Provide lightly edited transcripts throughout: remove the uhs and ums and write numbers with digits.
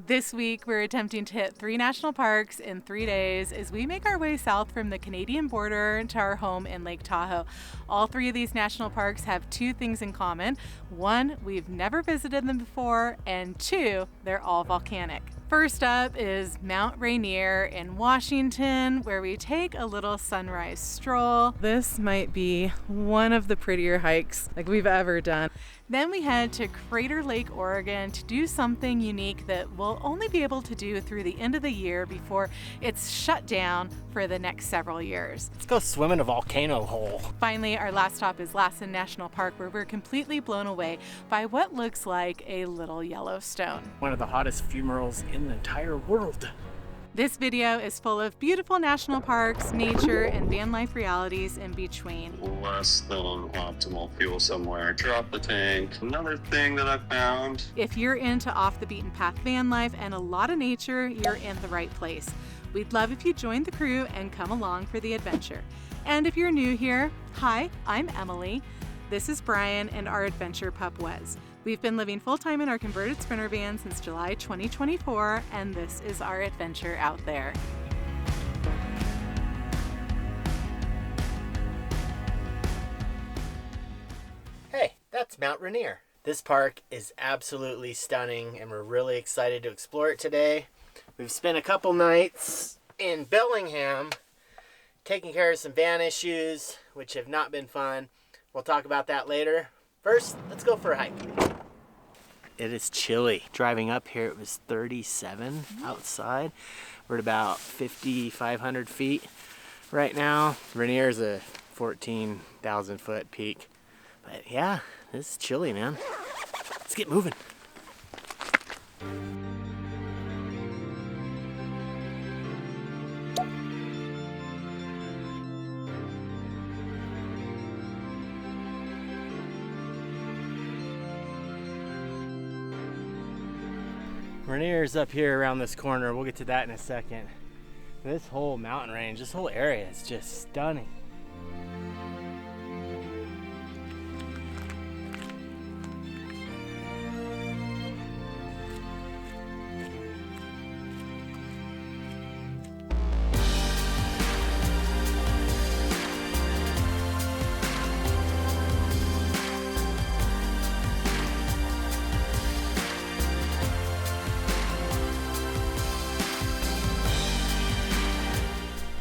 This week, we're attempting to hit 3 national parks in 3 days as we make our way south from the Canadian border to our home in Lake Tahoe. All 3 of these national parks have 2 things in common. 1, we've never visited them before, and 2, they're all volcanic. First up is Mount Rainier in Washington, where we take a little sunrise stroll. This might be one of the prettier hikes like we've ever done. Then we head to Crater Lake, Oregon to do something unique that we'll only be able to do through the end of the year before it's shut down for the next several years. Let's go swim in a volcano hole. Finally, our last stop is Lassen National Park, where we're completely blown away by what looks like a little Yellowstone. One of the hottest fumaroles in the entire world. This video is full of beautiful national parks, nature, and van life realities in between. Less than optimal fuel somewhere. Drop the tank. Another thing that I found. If you're into off the beaten path van life and a lot of nature, you're in the right place. We'd love if you joined the crew and come along for the adventure. And if you're new here, hi, I'm Emily. This is Brian and our adventure pup Wes. We've been living full-time in our converted Sprinter van since July 2024, and this is our adventure out there. Hey, that's Mount Rainier. This park is absolutely stunning, and we're really excited to explore it today. We've spent a couple nights in Bellingham taking care of some van issues, which have not been fun. We'll talk about that later. First, let's go for a hike. It is chilly. Driving up here, it was 37 outside. We're at about 5,500 feet right now. Rainier is a 14,000 foot peak. But yeah, this is chilly, man. Let's get moving. Rainier's up here around this corner. We'll get to that in a second. This whole mountain range, this whole area is just stunning.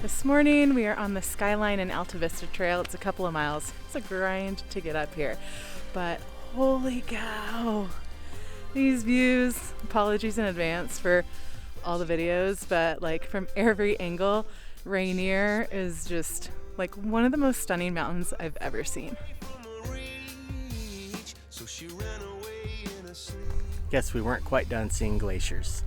This morning we are on the Skyline and Alta Vista Trail. It's a couple of miles. It's a grind to get up here, but holy cow, these views. Apologies in advance for all the videos, but like from every angle, Rainier is just like one of the most stunning mountains I've ever seen. Guess we weren't quite done seeing glaciers.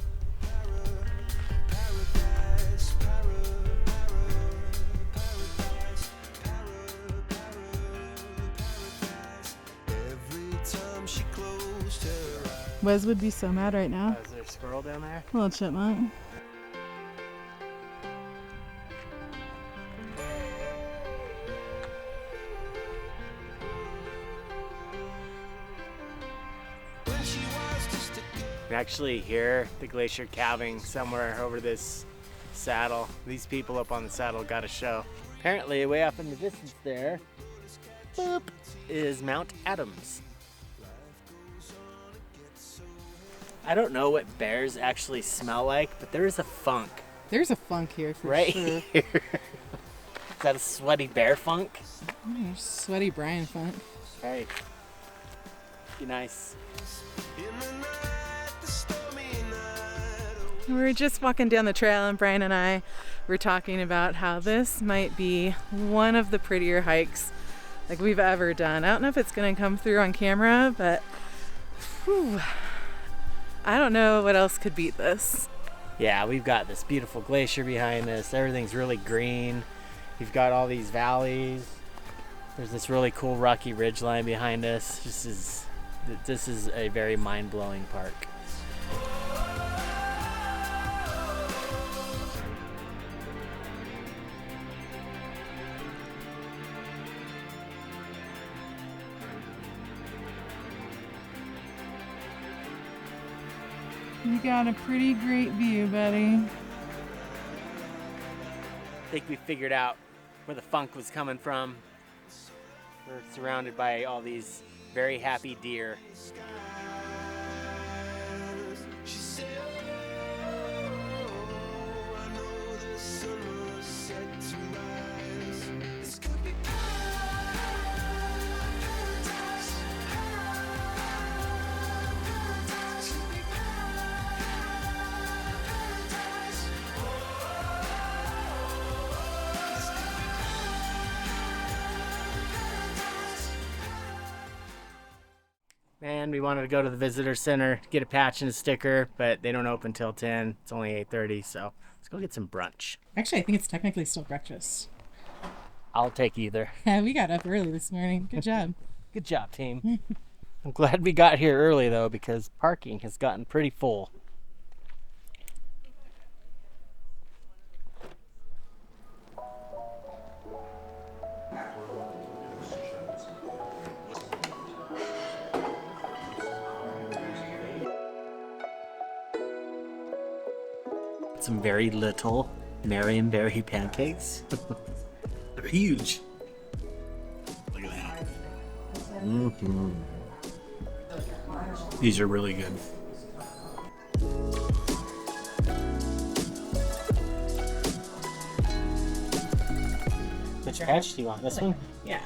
Wes would be so mad right now. Is there a squirrel down there? Little chipmunk. We actually hear the glacier calving somewhere over this saddle. These people up on the saddle got a show. Apparently, way up in the distance there, boop, is Mount Adams. I don't know what bears actually smell like, but there is a funk. There's a funk here for right sure. Here. Is that a sweaty bear funk? Sweaty Brian funk. Right. Be nice. We're just walking down the trail, and Brian and I were talking about how this might be one of the prettier hikes like we've ever done. I don't know if it's going to come through on camera, but whew, I don't know what else could beat this. Yeah, we've got this beautiful glacier behind us. Everything's really green. We've got all these valleys. There's this really cool rocky ridgeline behind us. This is a very mind-blowing park. got a pretty great view, buddy. I think we figured out where the funk was coming from. We're surrounded by all these very happy deer. Man, we wanted to go to the visitor center, get a patch and a sticker, but they don't open till 10. It's only 8:30, so let's go get some brunch. Actually, I think it's technically still breakfast. I'll take either. Yeah, we got up early this morning. Good job. Good job, team. I'm glad we got here early, though, because parking has gotten pretty full. Some very little Marionberry pancakes. They're huge. Look at that. Mm-hmm. These are really good. Which patch do you want? This one? Yeah.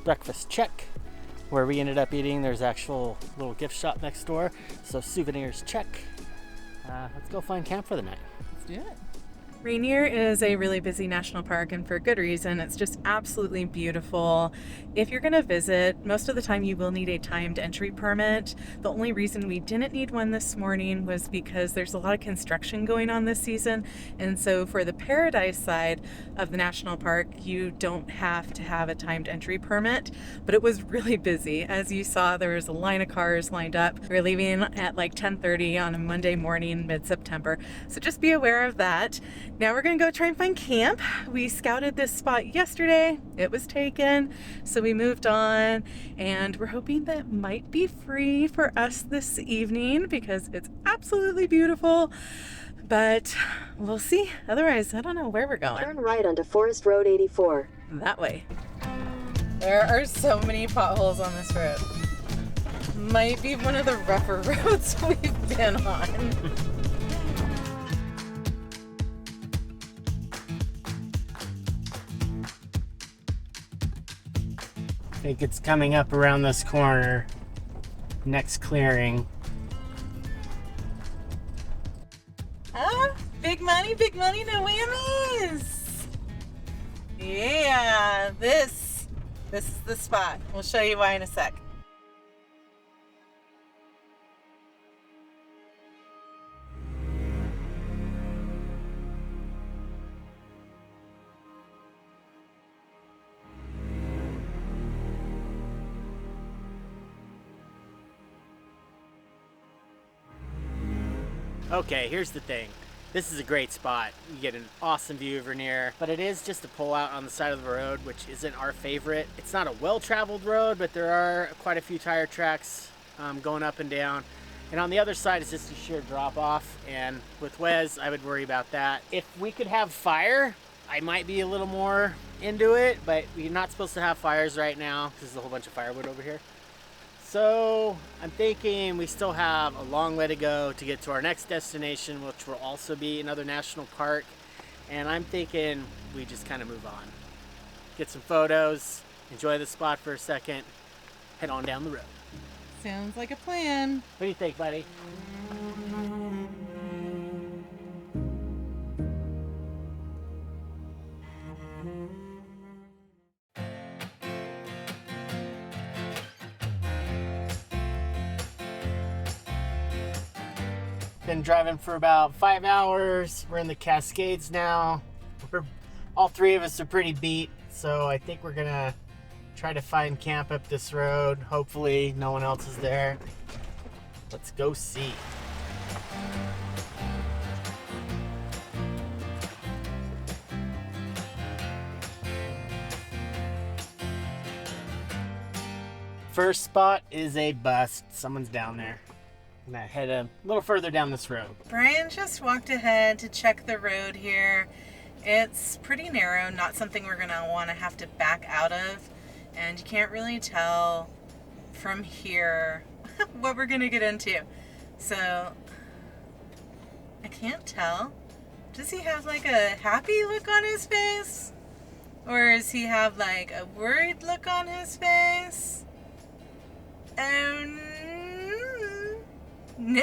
Breakfast check. Where we ended up eating, there's actual little gift shop next door. So souvenirs check. Let's go find camp for the night. Let's do it. Rainier is a really busy national park, and for good reason. It's just absolutely beautiful. If you're going to visit, most of the time you will need a timed entry permit. The only reason we didn't need one this morning was because there's a lot of construction going on this season, and so for the Paradise side of the national park, you don't have to have a timed entry permit, but it was really busy. As you saw, there was a line of cars lined up. We were leaving at like 10:30 on a Monday morning, mid-September, so just be aware of that. Now we're gonna go try and find camp. We scouted this spot yesterday. It was taken, so we moved on, and we're hoping that it might be free for us this evening because it's absolutely beautiful, but we'll see. Otherwise, I don't know where we're going. Turn right onto Forest Road 84. That way. There are so many potholes on this road. Might be one of the rougher roads we've been on. I think it's coming up around this corner. Next clearing. Big money, no whammies. Yeah, this is the spot. We'll show you why in a sec. Okay, here's the thing. This is a great spot. You get an awesome view of Rainier, but it is just a pull out on the side of the road, which isn't our favorite. It's not a well-traveled road, but there are quite a few tire tracks going up and down. And on the other side is just a sheer drop off. And with Wes, I would worry about that. If we could have fire, I might be a little more into it, but we're not supposed to have fires right now because there's a whole bunch of firewood over here. So I'm thinking we still have a long way to go to get to our next destination, which will also be another national park. And I'm thinking we just kind of move on. Get some photos, enjoy the spot for a second, head on down the road. Sounds like a plan. What do you think, buddy? Been driving for about 5 hours. We're in the Cascades now. All three of us are pretty beat, so I think we're gonna try to find camp up this road. Hopefully no one else is there. Let's go see. First spot is a bust. Someone's down there. I'm gonna head a little further down this road. Brian just walked ahead to check the road here. It's pretty narrow, not something we're gonna want to have to back out of, and you can't really tell from here what we're gonna get into. So I can't tell. Does he have like a happy look on his face? Or does he have like a worried look on his face? No!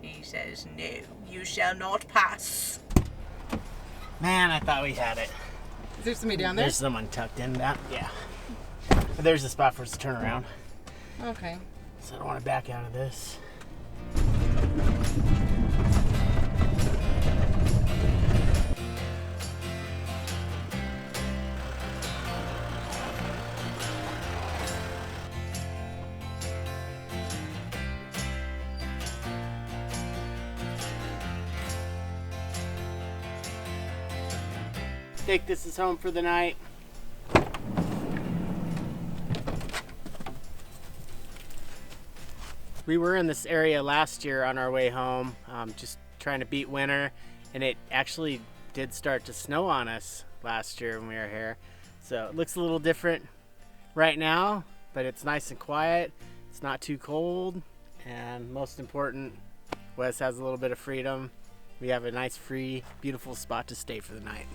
He says, no, you shall not pass. Man, I thought we had it. Is there somebody down there? There's someone tucked in that. Yeah. But there's a spot for us to turn around. Okay. So I don't want to back out of this. Think this is home for the night. We were in this area last year on our way home, just trying to beat winter, and it actually did start to snow on us last year when we were here. So it looks a little different right now, but it's nice and quiet. It's not too cold, and most important, Wes has a little bit of freedom. We have a nice, free, beautiful spot to stay for the night.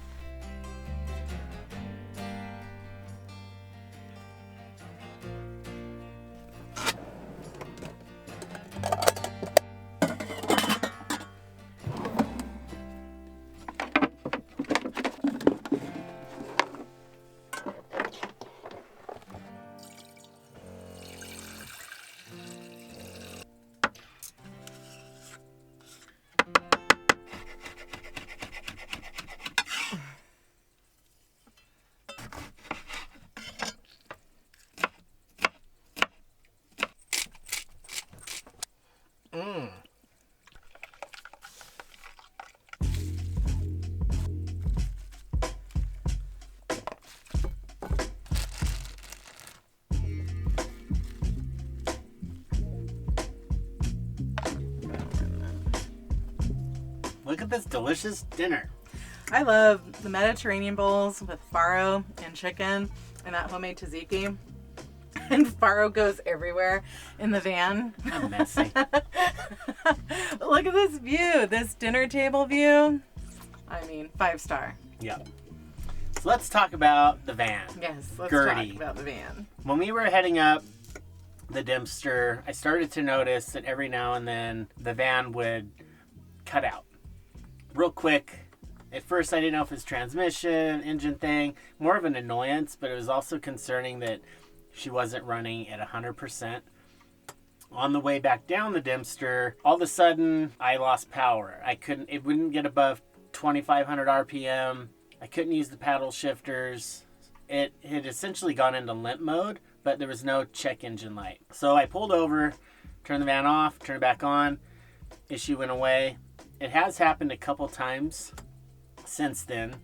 Look at this delicious dinner. I love the Mediterranean bowls with farro and chicken and that homemade tzatziki. And farro goes everywhere in the van. I'm messy. Look at this view, this dinner table view. I mean, 5-star. Yep. So let's talk about the van. Yes, let's Gertie. talk about the van. When we were heading up the Dempster, I started to notice that every now and then the van would cut out. Real quick. At first I didn't know if it was transmission, engine thing, more of an annoyance, but it was also concerning that she wasn't running at 100%. On the way back down the Dempster, all of a sudden I lost power. It wouldn't get above 2,500 RPM. I couldn't use the paddle shifters. It had essentially gone into limp mode, but there was no check engine light. So I pulled over, turned the van off, turned it back on. Issue went away. It has happened a couple times since then.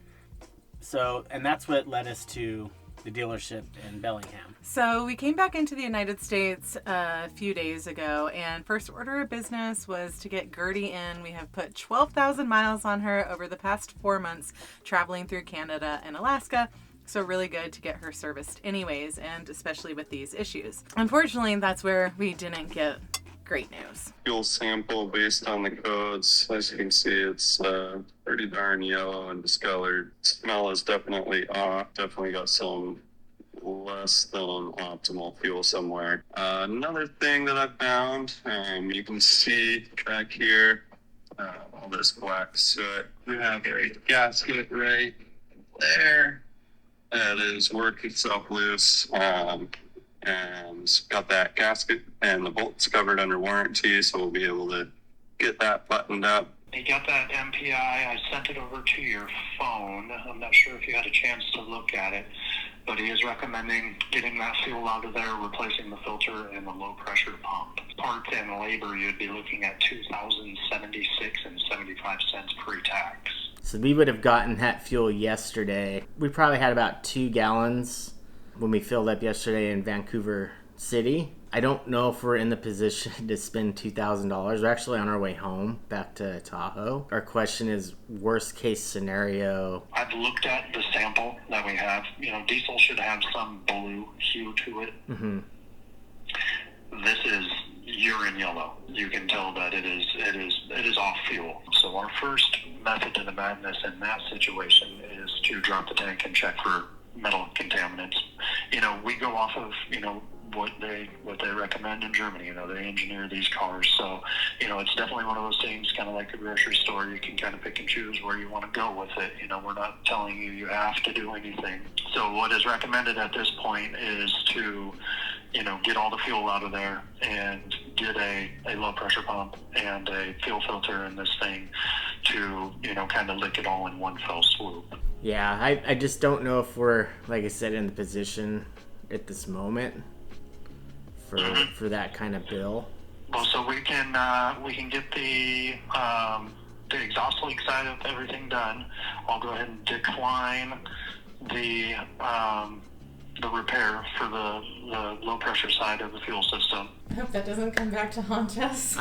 And that's what led us to the dealership in Bellingham. So we came back into the United States a few days ago, and first order of business was to get Gertie in. We have put 12,000 miles on her over the past 4 months, traveling through Canada and Alaska. So really good to get her serviced anyways, and especially with these issues. Unfortunately, that's where we didn't get great news. Fuel sample based on the codes. As you can see, it's pretty darn yellow and discolored. Smell is definitely off. Definitely got some less than optimal fuel somewhere. Another thing that I found, you can see back here, all this black soot. We have a gasket right there. That is worked itself loose. And got that gasket and the bolts covered under warranty, so we'll be able to get that buttoned up. You got that MPI. I sent it over to your phone. I'm not sure if you had a chance to look at it, but he is recommending getting that fuel out of there, replacing the filter and the low pressure pump. Parts and labor, you'd be looking at $2,076.75 pre-tax. So we would have gotten that fuel yesterday. We probably had about 2 gallons when we filled up yesterday in Vancouver City. I don't know if we're in the position to spend $2,000. We're actually on our way home back to Tahoe. Our question is worst case scenario. I've looked at the sample that we have. You know, diesel should have some blue hue to it. Mm-hmm. This is urine yellow. You can tell that it is off fuel. So our first method to the madness in that situation is to drop the tank and check for metal contaminants. You know, we go off of, you know, what they recommend in Germany. You know, they engineer these cars. So, you know, it's definitely one of those things, kind of like a grocery store. You can kind of pick and choose where you want to go with it. You know, we're not telling you have to do anything. So what is recommended at this point is to, you know, get all the fuel out of there and get a low pressure pump and a fuel filter in this thing to, you know, kind of lick it all in one fell swoop. Yeah, I just don't know if we're, like I said, in the position at this moment for that kind of bill. Well, so we can get the exhaust leak side of everything done. I'll go ahead and decline the repair for the low pressure side of the fuel system. I hope that doesn't come back to haunt us.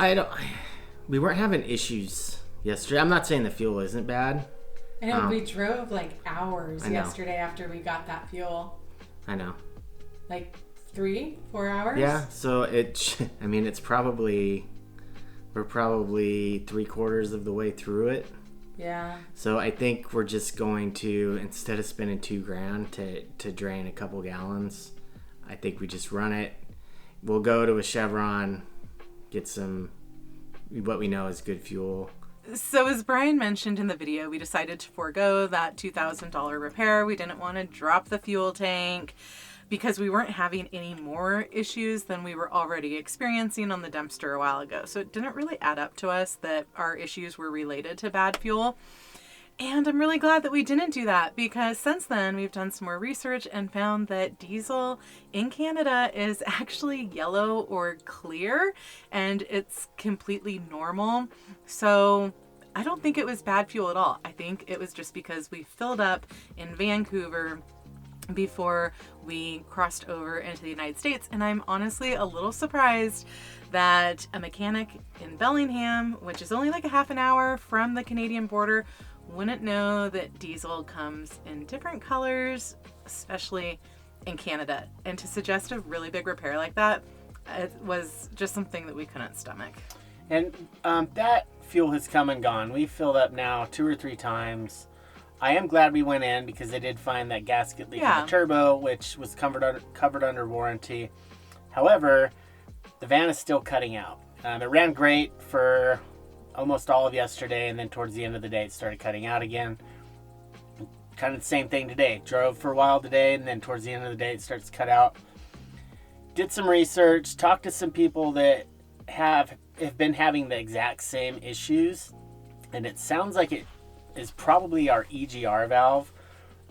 We weren't having issues yesterday. I'm not saying the fuel isn't bad. I know, we drove like hours yesterday after we got that fuel. I know. Like 3-4 hours? Yeah, so it's probably, we're probably 3/4 of the way through it. Yeah. So I think we're just going to, instead of spending $2,000 to drain a couple gallons, I think we just run it. We'll go to a Chevron, get some, what we know is good fuel. So as Brian mentioned in the video, we decided to forego that $2,000 repair. We didn't want to drop the fuel tank because we weren't having any more issues than we were already experiencing on the Dempster a while ago. So it didn't really add up to us that our issues were related to bad fuel. And I'm really glad that we didn't do that, because since then we've done some more research and found that diesel in Canada is actually yellow or clear, and it's completely normal. So I don't think it was bad fuel at all. I think it was just because we filled up in Vancouver before we crossed over into the United States. And I'm honestly a little surprised that a mechanic in Bellingham, which is only like a half an hour from the Canadian border, wouldn't know that diesel comes in different colors, especially in Canada. And to suggest a really big repair like that, it was just something that we couldn't stomach. And that fuel has come and gone. We've filled up now 2 or 3 times. I am glad we went in because they did find that gasket leak in the turbo, which was covered under warranty. However, the van is still cutting out. It ran great for almost all of yesterday, and then towards the end of the day it started cutting out again. Kind of the same thing today. Drove for a while today, and then towards the end of the day it starts to cut out. Did some research, talked to some people that have been having the exact same issues, and it sounds like it is probably our EGR valve.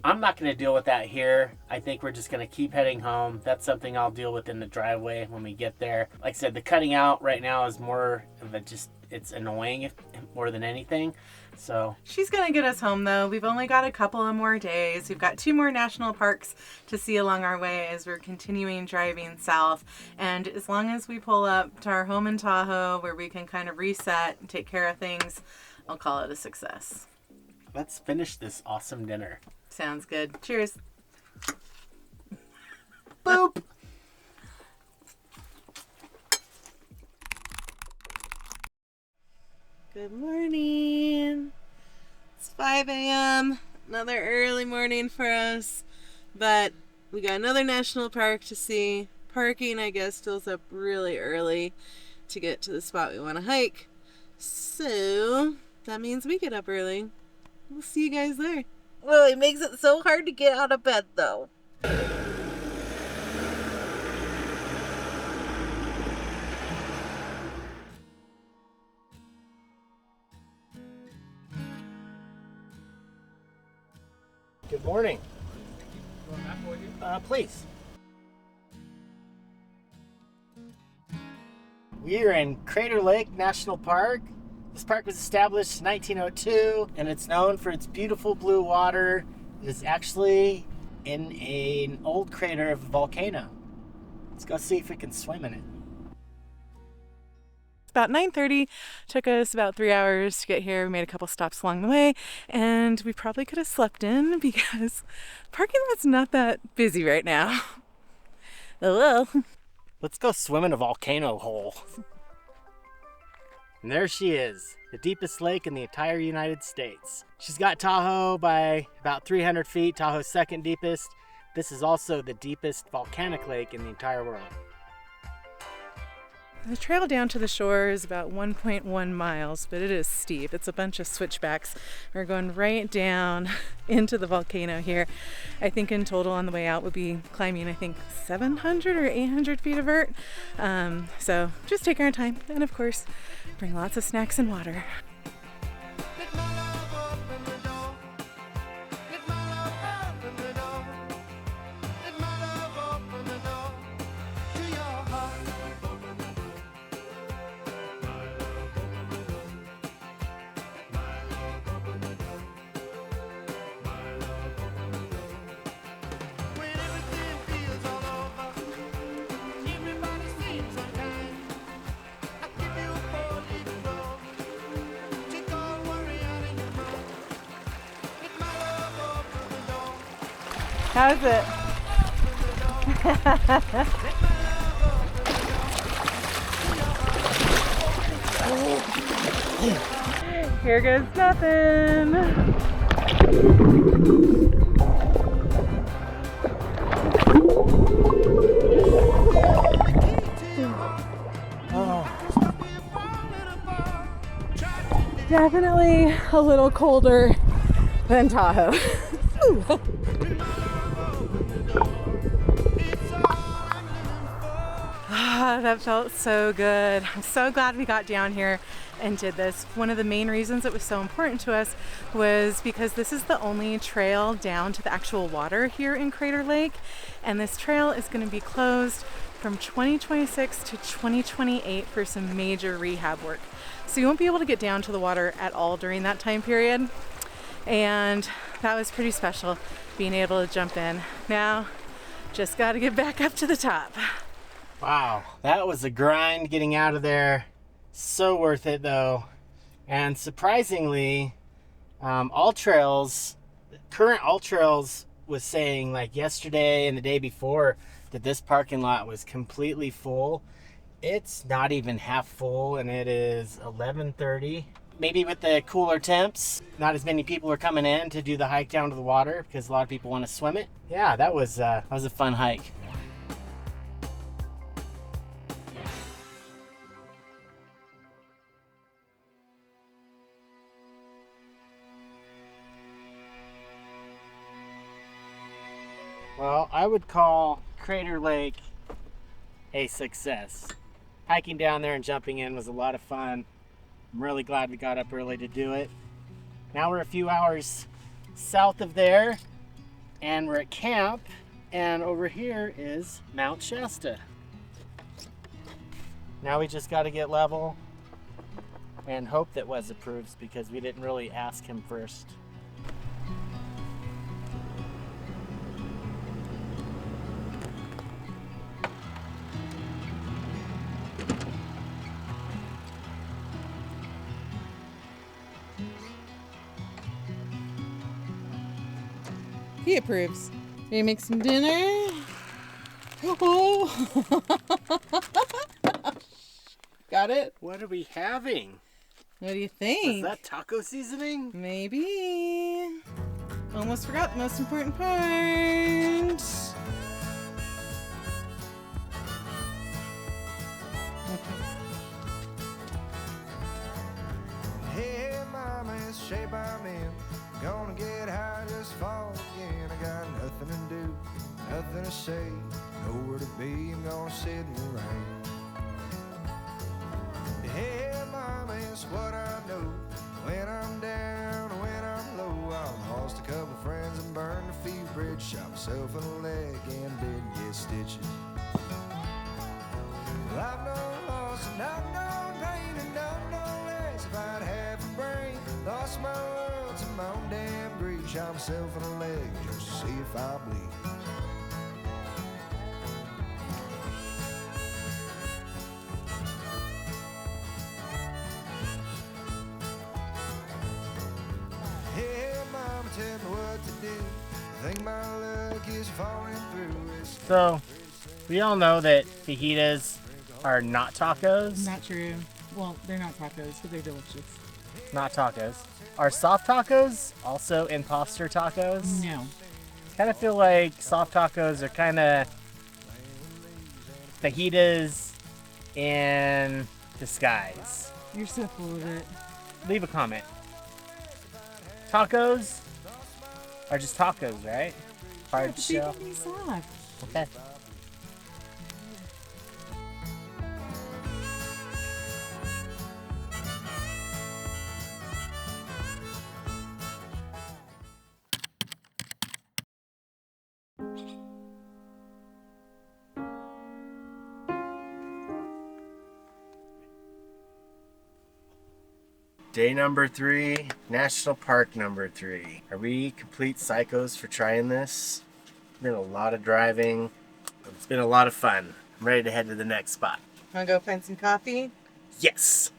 I'm not going to deal with that here. I think we're just going to keep heading home. That's something I'll deal with in the driveway when we get there. Like I said, the cutting out right now is more of a it's annoying more than anything. So she's going to get us home, though. We've only got a couple of more days. We've got 2 more national parks to see along our way as we're continuing driving south. And as long as we pull up to our home in Tahoe where we can kind of reset and take care of things, I'll call it a success. Let's finish this awesome dinner. Sounds good. Cheers. Boop. Good morning. It's 5 a.m. Another early morning for us. But we got another national park to see. Parking, I guess, fills up really early to get to the spot we want to hike. So that means we get up early. We'll see you guys there. Well, it makes it so hard to get out of bed, though. Good morning. Please. We are in Crater Lake National Park. This park was established in 1902, and it's known for its beautiful blue water. It is actually in an old crater of a volcano. Let's go see if we can swim in it. About 9:30, took us about 3 hours to get here. We made a couple stops along the way, and we probably could have slept in because parking lot's not that busy right now. Hello. Let's go swim in a volcano hole. And there she is, the deepest lake in the entire United States. She's got Tahoe by about 300 feet, Tahoe's second deepest. This is also the deepest volcanic lake in the entire world. The trail down to the shore is about 1.1 miles, but it is steep. It's a bunch of switchbacks. We're going right down into the volcano here. I think in total on the way out we'll be climbing, 700 or 800 feet of vert. So just take our time, and of course, bring lots of snacks and water. How's it? Here goes nothing. Definitely a little colder than Tahoe. That felt so good. I'm so glad we got down here and did this. One of the main reasons it was so important to us was because this is the only trail down to the actual water here in Crater Lake, and this trail is going to be closed from 2026 to 2028 for some major rehab work. So you won't be able to get down to the water at all during that time period, and that was pretty special, being able to jump in. Now just got to get back up to the top. Wow, that was a grind getting out of there. So worth it though. And surprisingly, current All Trails was saying like yesterday and the day before that this parking lot was completely full. It's not even half full, and it is 11:30. Maybe with the cooler temps, not as many people are coming in to do the hike down to the water because a lot of people want to swim it. Yeah, that was a fun hike. Well, I would call Crater Lake a success. Hiking down there and jumping in was a lot of fun. I'm really glad we got up early to do it. Now we're a few hours south of there, and we're at camp, and over here is Mount Shasta. Now we just got to get level and hope that Wes approves, because we didn't really ask him first. He approves. Ready to make some dinner? Oh. Got it? What are we having? What do you think? Is that taco seasoning? Maybe. Almost forgot the most important part. Hey, mama, it's shape I'm in. Gonna get high, just fall again. I got nothing to do, nothing to say, nowhere to be. I'm gonna sit in the rain. Hey, mama, it's what I know. When I'm down, when I'm low, I've lost a couple friends and burned a few bridges. Shot myself in the leg and didn't get stitches. Well, I've known loss and I've known pain and I've known less. If I'd half a brain, lost my world to my own damn grief. shot myself in the leg just to see if I bleed. Hey, mama, tell me what to do. I think my luck is falling through. So, we all know that fajitas are not tacos. Not true. Well, they're not tacos, but they're delicious. Not tacos. Are soft tacos also imposter tacos? No. I kind of feel like soft tacos are kind of fajitas in disguise. You're so full of it. Leave a comment. Tacos are just tacos, right? Hard shell. Soft. Okay. Day number 3, National Park number 3. Are we complete psychos for trying this? Been a lot of driving. It's been a lot of fun. I'm ready to head to the next spot. Wanna go find some coffee? Yes!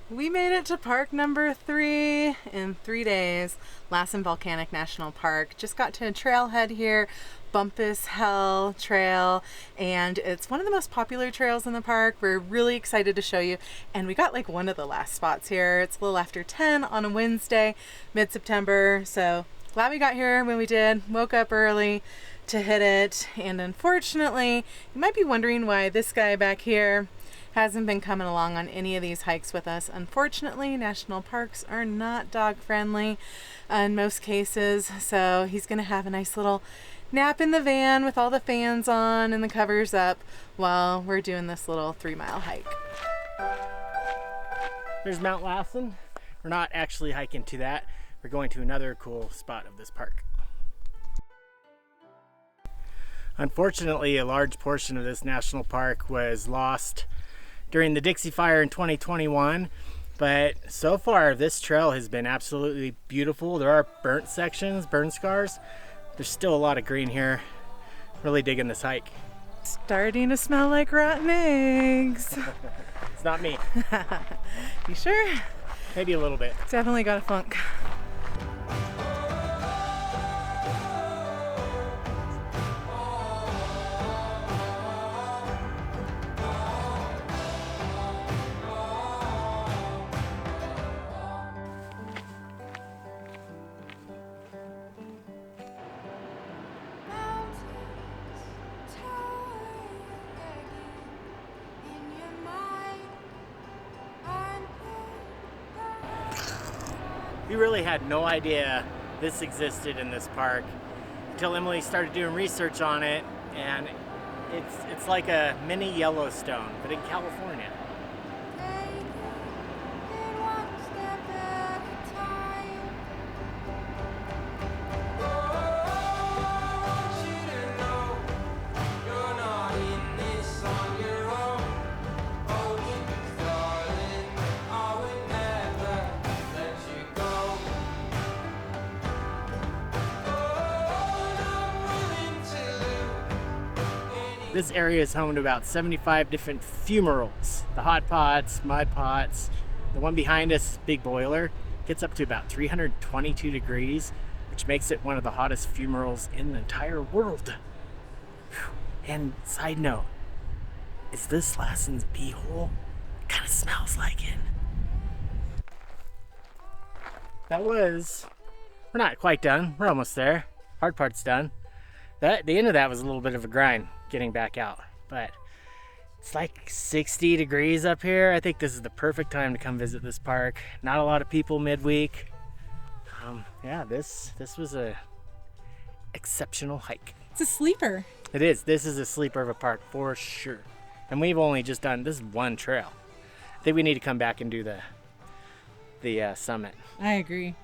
We made it to park number 3 in 3 days. Lassen Volcanic National Park. Just got to a trailhead here, Bumpass Trail, and it's one of the most popular trails in the park. We're really excited to show you, and we got like one of the last spots here. It's a little after 10 on a Wednesday, mid-September, so glad we got here when we did. Woke up early to hit it, and unfortunately, you might be wondering why this guy back here hasn't been coming along on any of these hikes with us. Unfortunately, national parks are not dog friendly in most cases, so he's gonna have a nice little nap in the van with all the fans on and the covers up while we're doing this little 3-mile hike. There's Mount Lassen. We're not actually hiking to that. We're going to another cool spot of this park. Unfortunately, a large portion of this national park was lost during the Dixie Fire in 2021, but so far this trail has been absolutely beautiful. There are burnt sections, burn scars. There's still a lot of green here. Really digging this hike. Starting to smell like rotten eggs. It's not me. You sure? Maybe a little bit. Definitely got a funk. We really had no idea this existed in this park until Emily started doing research on it, and it's like a mini Yellowstone, but in California. This area is home to about 75 different fumaroles. The hot pots, mud pots. The one behind us, big boiler, gets up to about 322 degrees, which makes it one of the hottest fumaroles in the entire world. Whew. And side note, is this Lassen's pee hole? It kind of smells like it. We're not quite done. We're almost there. Hard part's done. The end of that was a little bit of a grind getting back out, but It's like 60 degrees up here. I think this is the perfect time to come visit this park. Not a lot of people midweek. Yeah, this was a exceptional hike. It's a sleeper. It is. This is a sleeper of a park for sure. And we've only just done this one trail. I think we need to come back and do the summit. I agree.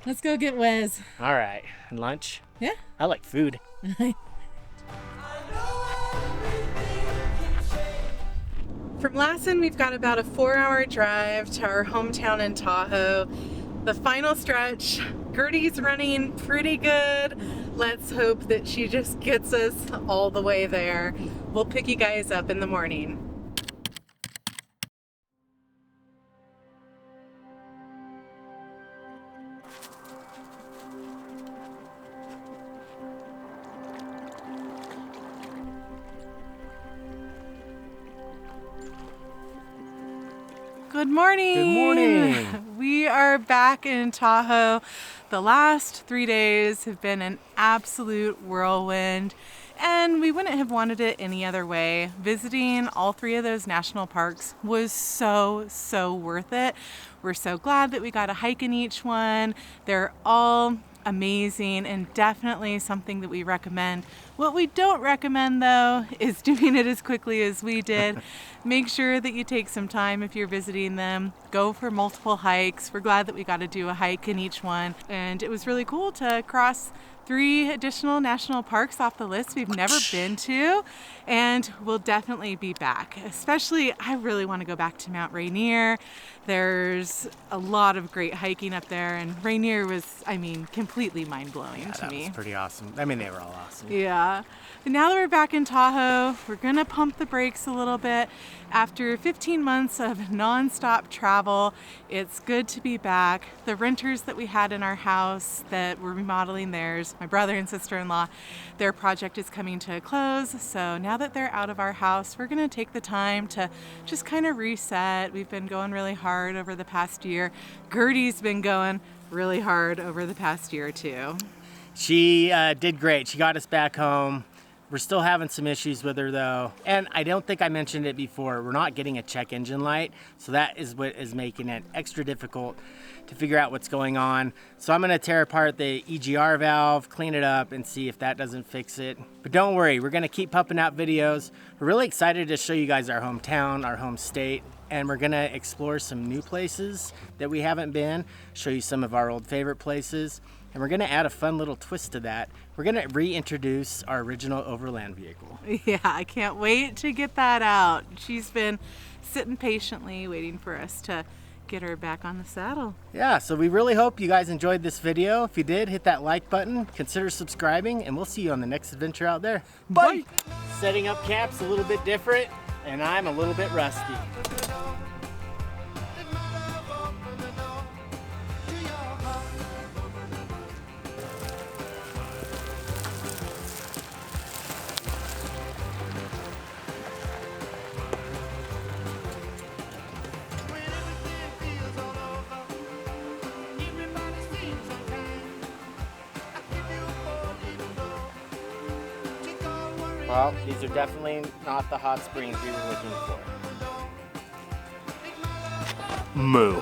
Let's go get Wes. All right. And lunch? Yeah. I like food. From Lassen, we've got about a 4-hour drive to our hometown in Tahoe. The final stretch, Gertie's running pretty good. Let's hope that she just gets us all the way there. We'll pick you guys up in the morning. Good morning. Good morning. We are back in Tahoe. The last 3 days have been an absolute whirlwind, and we wouldn't have wanted it any other way. Visiting all 3 of those national parks was so worth it. We're so glad that we got a hike in each one. They're all amazing and definitely something that we recommend. What we don't recommend though is doing it as quickly as we did. Make sure that you take some time if you're visiting them. Go for multiple hikes. We're glad that we got to do a hike in each one, and it was really cool to cross 3 additional national parks off the list we've never been to, and we'll definitely be back. Especially, I really want to go back to Mount Rainier. There's a lot of great hiking up there, and Rainier was, I mean, completely mind-blowing to me. That was pretty awesome. I mean, they were all awesome. Yeah. But now that we're back in Tahoe, we're going to pump the brakes a little bit. After 15 months of non-stop travel, it's good to be back. The renters that we had in our house that were remodeling theirs, my brother and sister-in-law, their project is coming to a close. So now that they're out of our house, we're going to take the time to just kind of reset. We've been going really hard over the past year. Gertie's been going really hard over the past year too. She did great. She got us back home. We're still having some issues with her though. And I don't think I mentioned it before. We're not getting a check engine light. So that is what is making it extra difficult to figure out what's going on. So I'm gonna tear apart the EGR valve, clean it up, and see if that doesn't fix it. But don't worry, we're gonna keep pumping out videos. We're really excited to show you guys our hometown, our home state, and we're gonna explore some new places that we haven't been, show you some of our old favorite places, and we're gonna add a fun little twist to that. We're gonna reintroduce our original overland vehicle. Yeah, I can't wait to get that out. She's been sitting patiently waiting for us to get her back on the saddle. Yeah, so we really hope you guys enjoyed this video. If you did, hit that like button, consider subscribing, and we'll see you on the next adventure out there. Bye! Setting up camp's a little bit different, and I'm a little bit rusty. Well, these are definitely not the hot springs we were looking for. Moo.